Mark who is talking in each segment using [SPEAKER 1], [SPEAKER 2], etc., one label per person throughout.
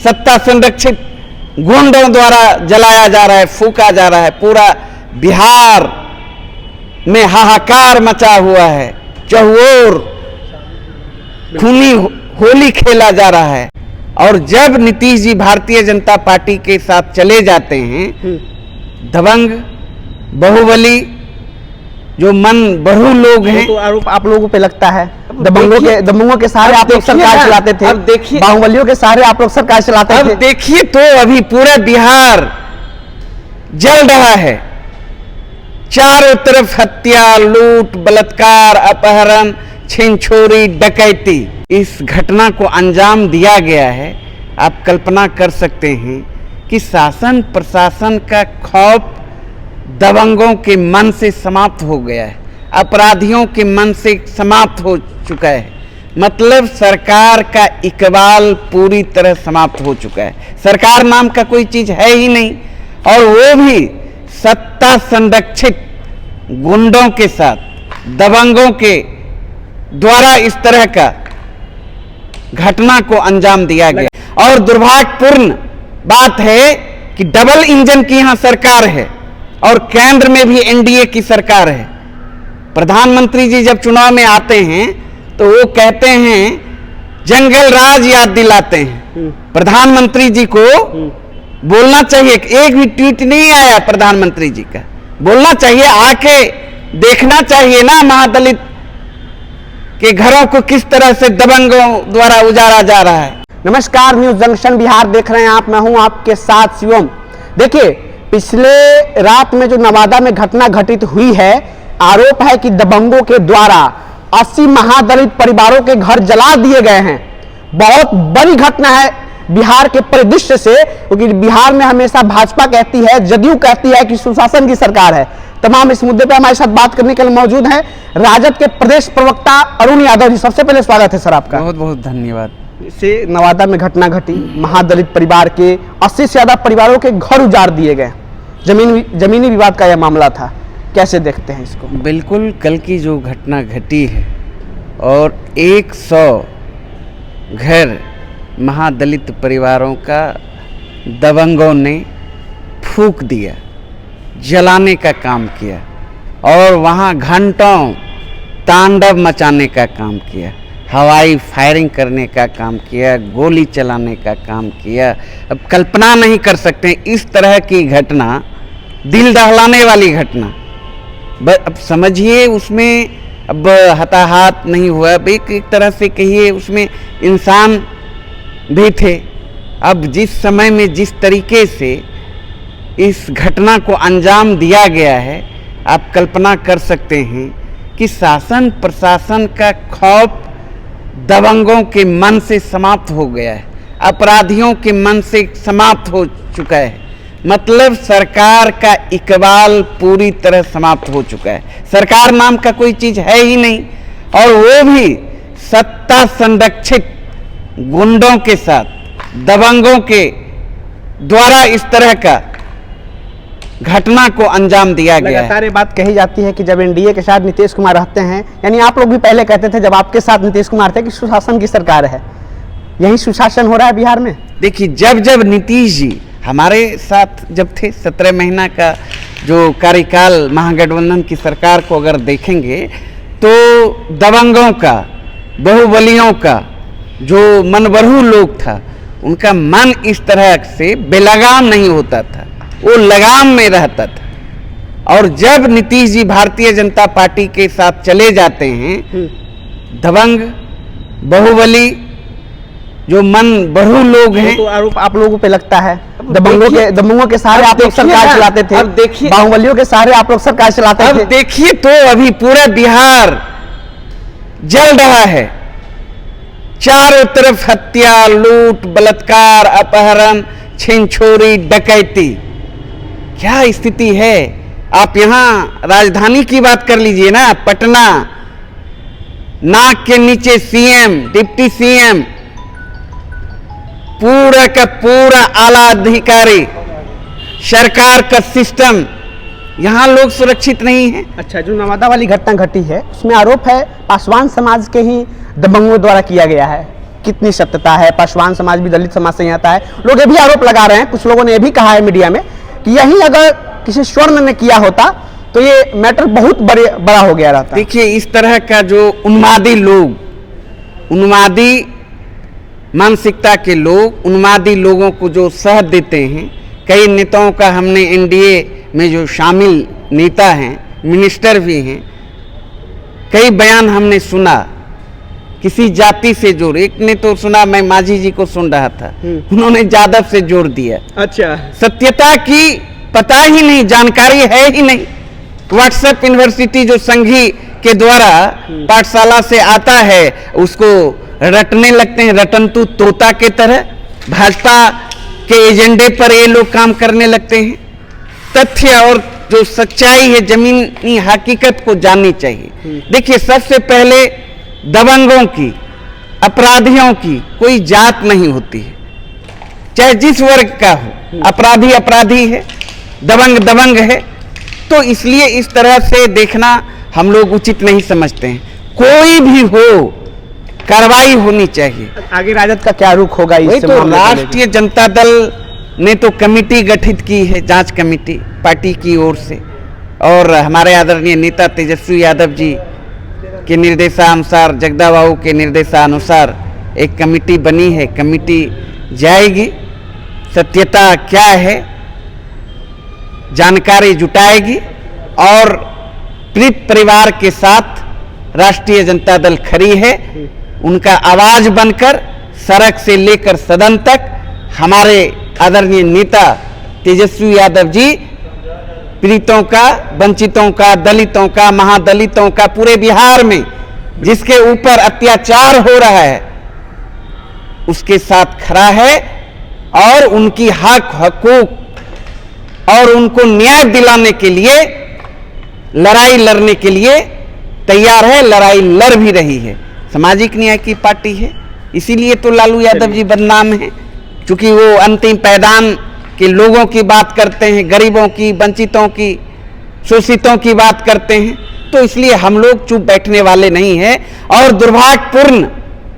[SPEAKER 1] सत्ता संरक्षित गुंडों द्वारा जलाया जा रहा है, फूका जा रहा है। पूरा बिहार में हाहाकार मचा हुआ है, चहुओर खूनी होली खेला जा रहा है। और जब नीतीश जी भारतीय जनता पार्टी के साथ चले जाते हैं, दबंग, बाहुबली, जो मन बहरू लोग हैं,
[SPEAKER 2] तो आरोप आप लोगों पे लगता है। दबंगों के सारे आप लोग सरकार चलाते थे।
[SPEAKER 1] अब देखिए,
[SPEAKER 2] बाहुबलियों के सारे आप लोग सरकार चलाते थे।
[SPEAKER 1] अब देखिए तो अभी पूरा बिहार जल रहा है, चारों तरफ हत्या, लूट, बलात्कार, अपहरण, छीन-छोरी, डकैती, इस घटना को अंजाम दिया गया है। आप कल्पना कर सकते हैं कि शासन प्रशासन का खौफ दबंगों के मन से समाप्त हो गया है, अपराधियों के मन से समाप्त हो चुका है। मतलब सरकार का इकबाल पूरी तरह समाप्त हो चुका है। सरकार नाम का कोई चीज है ही नहीं, और वो भी सत्ता संरक्षित गुंडों के साथ, दबंगों के द्वारा इस तरह का घटना को अंजाम दिया गया। और दुर्भाग्यपूर्ण बात है कि डबल इंजन की यहां सरकार है और केंद्र में भी एनडीए की सरकार है। प्रधानमंत्री जी जब चुनाव में आते हैं तो वो कहते हैं जंगल राज याद दिलाते हैं। प्रधानमंत्री जी को बोलना चाहिए, एक भी ट्वीट नहीं आया प्रधानमंत्री जी का, बोलना चाहिए, आके देखना चाहिए ना महादलित के घरों को किस तरह से दबंगों द्वारा उजाड़ा जा रहा है।
[SPEAKER 2] नमस्कार, न्यूज जंक्शन बिहार देख रहे हैं आप, मैं हूं आपके साथ शिवम। देखिए, पिछले रात में जो नवादा में घटना घटित हुई है, आरोप है कि दबंगों के द्वारा 80 महादलित परिवारों के घर जला दिए गए हैं। बहुत बड़ी घटना है बिहार के परिदृश्य से, क्योंकि बिहार में हमेशा भाजपा कहती है, जदयू कहती है कि सुशासन की सरकार है। तमाम इस मुद्दे पर हमारे साथ बात करने के लिए मौजूद हैं राजद के प्रदेश प्रवक्ता अरुण यादव जी। सबसे पहले स्वागत है सर आपका।
[SPEAKER 1] बहुत बहुत धन्यवाद।
[SPEAKER 2] से नवादा में घटना घटी, महादलित परिवार के 80 से ज्यादा परिवारों के घर उजाड़ दिए गए, जमीनी विवाद का यह मामला था, कैसे देखते हैं इसको?
[SPEAKER 1] बिल्कुल, कल की जो घटना घटी है और 100 घर महादलित परिवारों का दबंगों ने फूंक दिया, जलाने का काम किया और वहाँ घंटों तांडव मचाने का काम किया, हवाई फायरिंग करने का काम किया, गोली चलाने का काम किया। अब कल्पना नहीं कर सकते इस तरह की घटना, दिल दहलाने वाली घटना। अब समझिए, उसमें अब हताहत नहीं हुआ, एक तरह से कहिए उसमें इंसान भी थे। अब जिस समय में जिस तरीके से इस घटना को अंजाम दिया गया है, आप कल्पना कर सकते हैं कि शासन प्रशासन का खौफ दबंगों के मन से समाप्त हो गया है, अपराधियों के मन से समाप्त हो चुका है। मतलब सरकार का इकबाल पूरी तरह समाप्त हो चुका है। सरकार नाम का कोई चीज है ही नहीं, और वो भी सत्ता संरक्षित गुंडों के साथ, दबंगों के द्वारा इस तरह का घटना को अंजाम दिया गया है।
[SPEAKER 2] लगातार ये बात कही जाती है कि जब एनडीए के साथ नीतीश कुमार रहते हैं, यानी आप लोग भी पहले कहते थे जब आपके साथ नीतीश कुमार थे कि सुशासन की सरकार है, यही सुशासन हो रहा है बिहार में।
[SPEAKER 1] देखिए, जब नीतीश जी हमारे साथ जब थे, 17 महीना का जो कार्यकाल महागठबंधन की सरकार को अगर देखेंगे तो दबंगों का, बाहुबलियों का जो मनबरू लोग था, उनका मन इस तरह से बेलगाम नहीं होता था, वो लगाम में रहता था। और जब नीतीश जी भारतीय जनता पार्टी के साथ चले जाते हैं, दबंग, बाहुबली, जो मन बहरू लोग हैं,
[SPEAKER 2] तो आरोप आप लोगों पे लगता है। दबंगों के सारे आप लोग सरकार चलाते थे।
[SPEAKER 1] अब देखिए,
[SPEAKER 2] बाहुबलियों के सारे आप लोग सरकार चलाते थे।
[SPEAKER 1] अब देखिए तो अभी पूरा बिहार जल रहा है, चारों तरफ हत्या, लूट, बलात्कार, अपहरण, छीन-छोरी, डकैती, क्या स्थिति है। आप यहाँ राजधानी की बात कर लीजिए ना, पटना, नाक के नीचे सीएम, डिप्टी सीएम, पूरा का पूरा आला अधिकारी, सरकार का सिस्टम, यहाँ लोग सुरक्षित नहीं है।
[SPEAKER 2] अच्छा, जो नवादा वाली घटना घटी है उसमें आरोप है पासवान समाज के ही दबंगों द्वारा किया गया है, कितनी सत्यता है। पासवान समाज भी दलित समाज से ही आता है। लोग ये भी आरोप लगा रहे हैं, कुछ लोगों ने ये भी कहा है मीडिया में कि यही अगर किसी स्वर्ण ने किया होता तो ये मैटर बहुत बड़ा हो गया रहता।
[SPEAKER 1] देखिए, इस तरह का जो उन्मादी लोग, उन्मादी मानसिकता के लोग, उन्मादी लोगों को जो साथ देते हैं, कई नेताओं का हमने एनडीए में जो शामिल नेता हैं, मिनिस्टर भी हैं, कई बयान हमने सुना किसी जाति से जोड़। एक ने तो सुना, मैं माझी जी को सुन रहा था, उन्होंने यादव से जोड़ दिया।
[SPEAKER 2] अच्छा,
[SPEAKER 1] सत्यता की पता ही नहीं, जानकारी है ही नहीं। व्हाट्सएप यूनिवर्सिटी जो संघी के द्वारा पाठशाला से आता है उसको रटने लगते हैं, रटंतु तोता के तरह। भाजपा के एजेंडे पर ये लोग काम करने लगते हैं। तथ्य और जो सच्चाई है, जमीनी हकीकत को जाननी चाहिए। देखिए, सबसे पहले दबंगों की, अपराधियों की कोई जात नहीं होती है, चाहे जिस वर्ग का हो। अपराधी अपराधी है, दबंग दबंग है। तो इसलिए इस तरह से देखना हम लोग उचित नहीं समझते हैं। कोई भी हो, कार्रवाई होनी चाहिए।
[SPEAKER 2] आगे राजद का क्या रुख होगा इस
[SPEAKER 1] तो राष्ट्रीय जनता दल ने तो कमेटी गठित की है, जांच कमेटी पार्टी की ओर से, और हमारे आदरणीय नेता तेजस्वी यादव जी के निर्देशानुसार, जगदा बाबू के निर्देशानुसार एक कमेटी बनी है। कमेटी जाएगी, सत्यता क्या है जानकारी जुटाएगी, और पीड़ित परिवार के साथ राष्ट्रीय जनता दल खड़ी है। उनका आवाज बनकर सड़क से लेकर सदन तक हमारे आदरणीय नेता तेजस्वी यादव जी पीड़ितों का, वंचितों का, दलितों का, महादलितों का, पूरे बिहार में जिसके ऊपर अत्याचार हो रहा है उसके साथ खड़ा है, और उनकी हक हकूक और उनको न्याय दिलाने के लिए लड़ाई लड़ने के लिए तैयार है, लड़ाई लड़ भी रही है। सामाजिक न्याय की पार्टी है, इसीलिए तो लालू यादव जी बदनाम है, क्योंकि वो अंतिम पायदान के लोगों की बात करते हैं, गरीबों की, वंचितों की, शोषितों की बात करते हैं। तो इसलिए हम लोग चुप बैठने वाले नहीं हैं। और दुर्भाग्यपूर्ण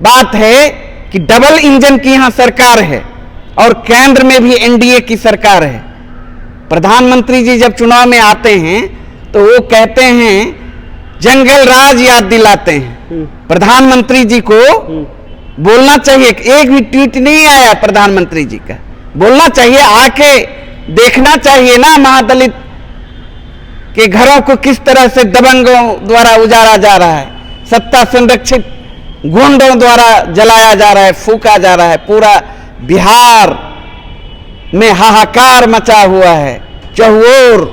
[SPEAKER 1] बात है कि डबल इंजन की यहाँ सरकार है और केंद्र में भी एनडीए की सरकार है। प्रधानमंत्री जी जब चुनाव में आते हैं तो वो कहते हैं जंगल राज याद दिलाते हैं। प्रधानमंत्री जी को बोलना चाहिए, एक भी ट्वीट नहीं आया प्रधानमंत्री जी का, बोलना चाहिए, आके देखना चाहिए ना महादलित के घरों को किस तरह से दबंगों द्वारा उजाड़ा जा रहा है, सत्ता संरक्षित गुंडों द्वारा जलाया जा रहा है, फूका जा रहा है। पूरा बिहार में हाहाकार मचा हुआ है, चहुओर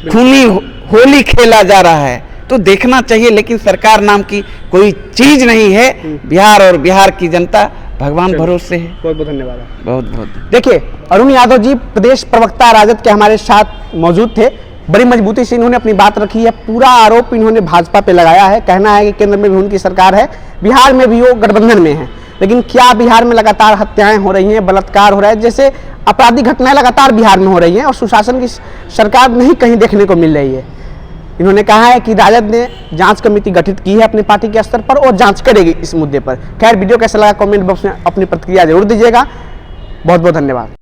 [SPEAKER 1] खूनी होली खेला जा रहा है। तो देखना चाहिए, लेकिन सरकार नाम की कोई चीज नहीं है। बिहार और बिहार की जनता भगवान भरोसे है।
[SPEAKER 2] बहुत बहुत धन्यवाद।
[SPEAKER 1] बहुत बहुत
[SPEAKER 2] देखिए, अरुण यादव जी प्रदेश प्रवक्ता राजद के हमारे साथ मौजूद थे। बड़ी मजबूती से इन्होंने अपनी बात रखी है। पूरा आरोप इन्होंने भाजपा पे लगाया है। कहना है कि केंद्र में भी उनकी सरकार है, बिहार में भी वो गठबंधन में है। लेकिन क्या बिहार में लगातार हत्याएं हो रही हैं, बलात्कार हो रहा है, जैसे आपराधिक घटनाएं लगातार बिहार में हो रही हैं और सुशासन की सरकार नहीं कहीं देखने को मिल रही है। इन्होंने कहा है कि राजद ने जांच कमेटी गठित की है अपनी पार्टी के स्तर पर और जांच करेगी इस मुद्दे पर। खैर, वीडियो कैसा लगा कमेंट बॉक्स में अपनी प्रतिक्रिया जरूर दीजिएगा। बहुत बहुत धन्यवाद।